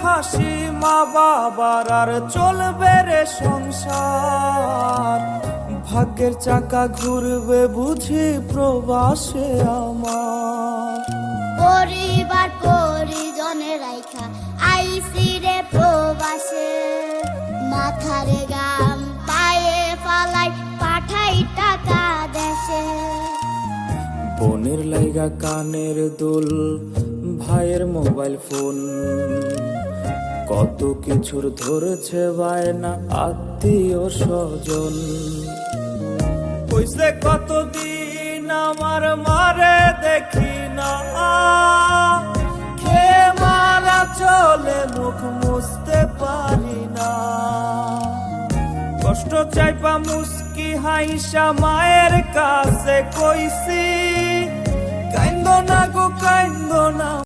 হাসি মা বাবার আর চলবে রে সংসার। ভাগ্যের চাকা ঘুরবে বুঝি প্রবাসে আমার। পরিবার পরিজনের রাইখা আইসি রে প্রবাসে, মাথারে গাম পায়ে ফালাই পাঠাই টাকা দেশে। বোনের লাইগা কানের দুল, ভাইয়ের মোবাইল ফোন, কত কিছুর ধরেছে বায়না আত্মীয় স্বজন। কইছে কতদিন আমার মারে দেখি না, খেয়ে মারা চলে মুখ মুছতে পারি না। কষ্ট চাইপা মুস্কি হাইসা মায়ের কাছে কইছি, কাইন্দো না গো কাইন্দো না।